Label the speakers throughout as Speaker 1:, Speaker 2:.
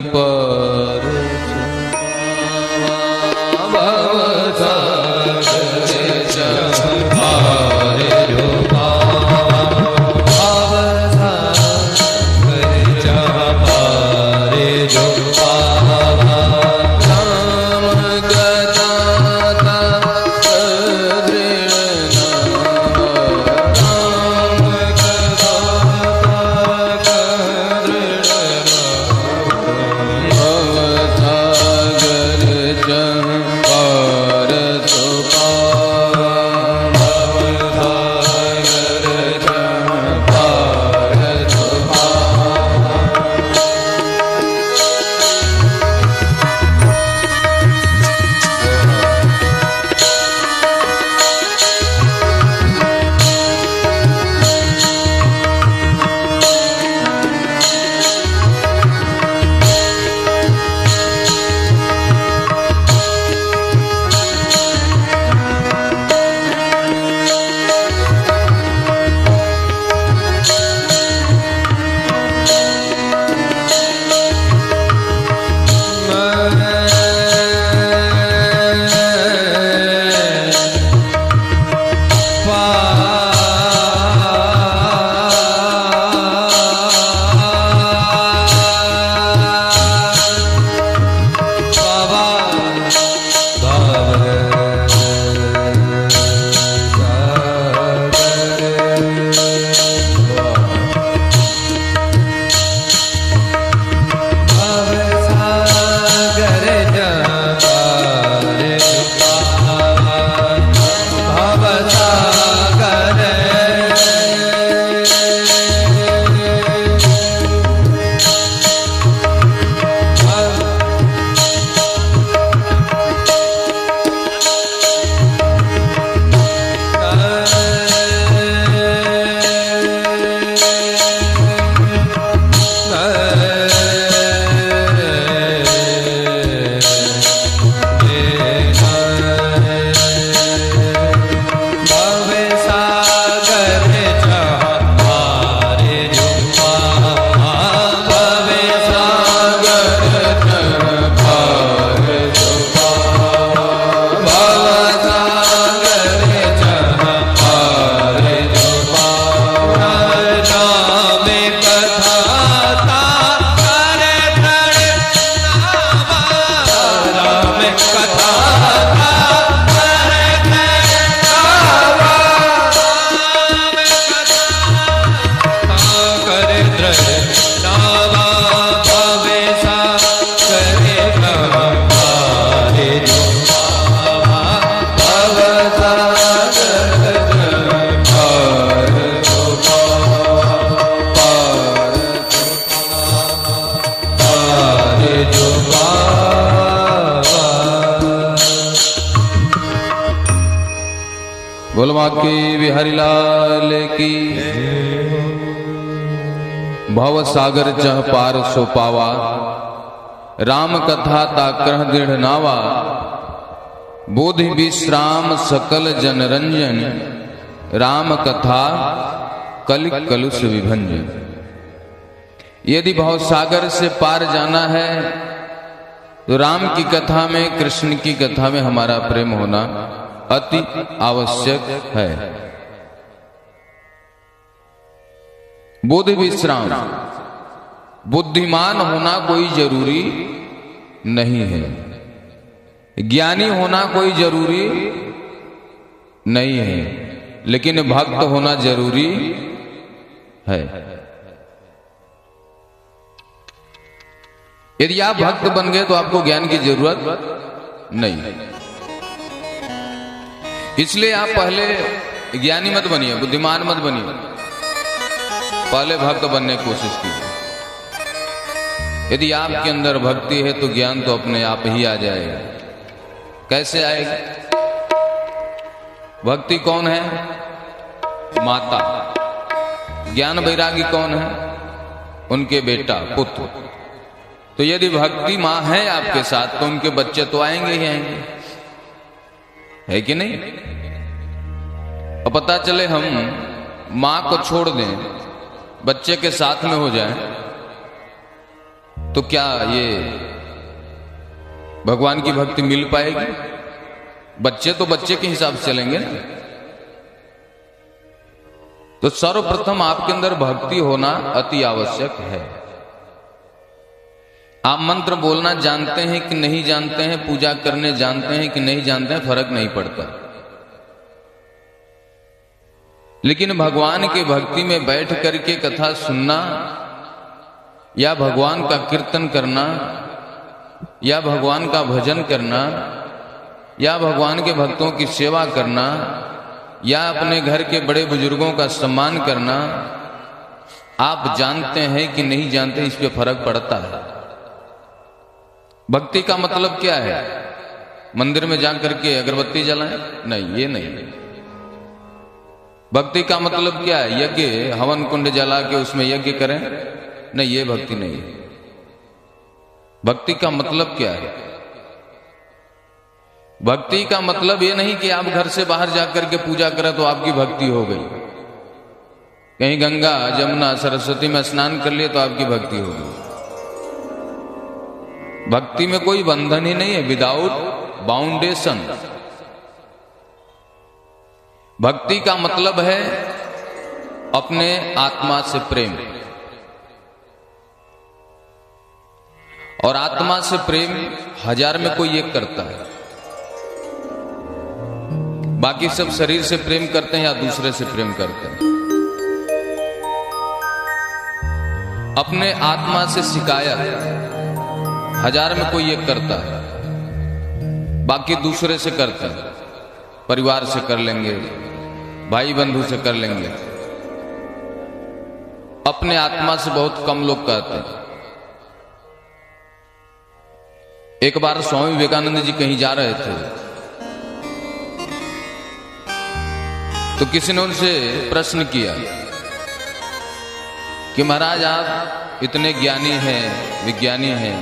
Speaker 1: पर की बिहारी लाल की। भव सागर चह पार सो पावा, राम कथा ताक्रह दृढ़ नावा। बोधि विश्राम सकल जन रंजन, राम कथा कलिक कलुष विभंजन। यदि भव सागर से पार जाना है तो राम की कथा में, कृष्ण की कथा में हमारा प्रेम होना अति आवश्यक है। बोधि विश्राम, बुद्धिमान होना कोई जरूरी नहीं है, ज्ञानी होना कोई जरूरी नहीं है, लेकिन भक्त होना जरूरी है। यदि आप भक्त बन गए तो आपको ज्ञान की जरूरत नहीं है। इसलिए आप पहले ज्ञानी मत बनिए, बुद्धिमान मत बनिए, पहले भक्त बनने की कोशिश कीजिए। यदि आपके अंदर भक्ति है तो ज्ञान तो अपने आप ही आ जाएगा। कैसे आएगा? भक्ति कौन है? माता। ज्ञान वैरागी कौन है? उनके बेटा, पुत्र। तो यदि भक्ति माँ है आपके साथ तो उनके बच्चे तो आएंगे ही आएंगे, है कि नहीं? और पता चले हम माँ को छोड़ दें, बच्चे के साथ में हो जाए तो क्या ये भगवान की भक्ति मिल पाएगी? बच्चे तो बच्चे के हिसाब से चलेंगे ना। तो सर्वप्रथम आपके अंदर भक्ति होना अति आवश्यक है। आप मंत्र बोलना जानते हैं कि नहीं जानते हैं, पूजा करने जानते हैं कि नहीं जानते हैं, फर्क नहीं पड़ता। लेकिन भगवान के भक्ति में बैठ करके कथा सुनना या भगवान का कीर्तन करना या भगवान का भजन करना या भगवान के भक्तों की सेवा करना या अपने घर के बड़े बुजुर्गों का सम्मान करना, आप जानते हैं कि नहीं जानते, इस पे फर्क पड़ता है। भक्ति का मतलब क्या है? मंदिर में जाकर के अगरबत्ती जलाएं? नहीं, ये नहीं। भक्ति का मतलब क्या है? यज्ञ हवन कुंड जला के उसमें यज्ञ करें? नहीं, ये भक्ति नहीं है। भक्ति का मतलब क्या है? भक्ति का मतलब ये नहीं कि आप घर से बाहर जाकर के पूजा करें तो आपकी भक्ति हो गई। कहीं गंगा जमुना सरस्वती में स्नान कर लिए तो आपकी भक्ति हो गई। भक्ति में कोई बंधन ही नहीं है, विदाउट बाउंडेशन। भक्ति का मतलब है अपने आत्मा से प्रेम, और आत्मा से प्रेम 1000 में कोई एक करता है। बाकी सब शरीर से प्रेम करते हैं या दूसरे से प्रेम करते हैं। अपने आत्मा से शिकायत 1000 में कोई एक करता है, बाकी दूसरे से करते हैं। परिवार से कर लेंगे, भाई बंधु से कर लेंगे, अपने आत्मा से बहुत कम लोग कहते हैं। एक बार स्वामी विवेकानंद जी कहीं जा रहे थे तो किसी ने उनसे प्रश्न किया कि महाराज आप इतने ज्ञानी हैं, विज्ञानी हैं,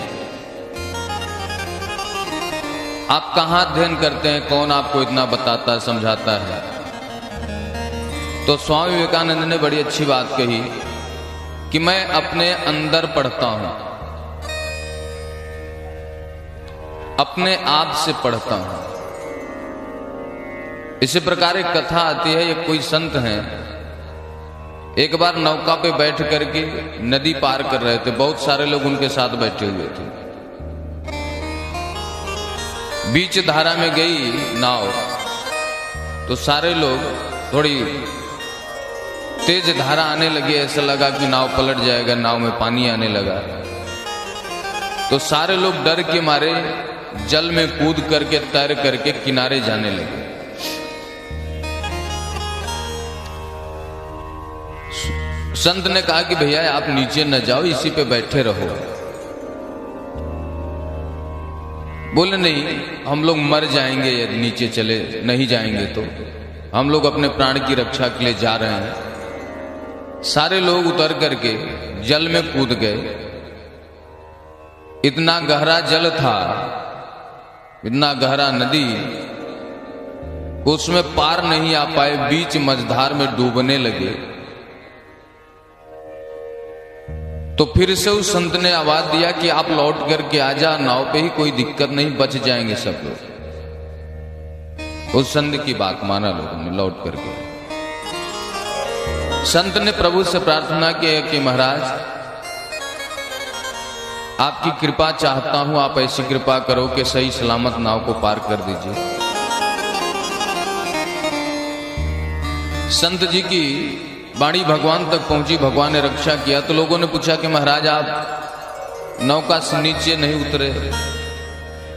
Speaker 1: आप कहां अध्ययन करते हैं? कौन आपको इतना बताता है, समझाता है? तो स्वामी विवेकानंद ने बड़ी अच्छी बात कही कि मैं अपने अंदर पढ़ता हूं, अपने आप से पढ़ता हूं। इसी प्रकार एक कथा आती है। एक कोई संत हैं, एक बार नौका पे बैठ करके नदी पार कर रहे थे। बहुत सारे लोग उनके साथ बैठे हुए थे। बीच धारा में गई नाव तो सारे लोग, थोड़ी तेज धारा आने लगी, ऐसा लगा कि नाव पलट जाएगा, नाव में पानी आने लगा। तो सारे लोग डर के मारे जल में कूद करके तैर करके किनारे जाने लगे। संत ने कहा कि भैया आप नीचे न जाओ, इसी पे बैठे रहो। बोले नहीं, हम लोग मर जाएंगे यदि नीचे चले नहीं जाएंगे तो। हम लोग अपने प्राण की रक्षा के लिए जा रहे हैं। सारे लोग उतर करके जल में कूद गए। इतना गहरा जल था, इतना गहरा नदी, उसमें पार नहीं आ पाए, बीच मझधार में डूबने लगे। तो फिर से उस संत ने आवाज दिया कि आप लौट करके आ जा, नाव पे ही, कोई दिक्कत नहीं, बच जाएंगे सब लोग। उस संत की बात माना लोगों ने, लौट करके। संत ने प्रभु से प्रार्थना की कि महाराज आपकी कृपा चाहता हूं, आप ऐसी कृपा करो कि सही सलामत नाव को पार कर दीजिए। संत जी की वाणी भगवान तक पहुंची, भगवान ने रक्षा किया। तो लोगों ने पूछा कि महाराज आप नौका से नीचे नहीं उतरे,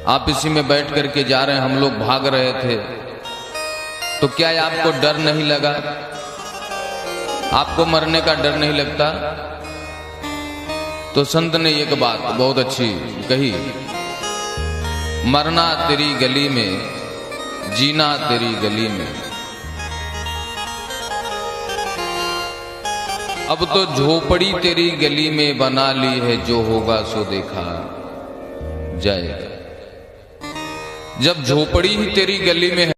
Speaker 1: आप इसी में बैठ करके जा रहे हैं, हम लोग भाग रहे थे, तो क्या आपको डर नहीं लगा? आपको मरने का डर नहीं लगता? तो संत ने एक बात बहुत अच्छी कही, मरना तेरी गली में, जीना तेरी गली में। अब तो झोपड़ी तेरी गली में बना ली है, जो होगा सो देखा जाएगा। जब झोपड़ी ही तेरी गली में है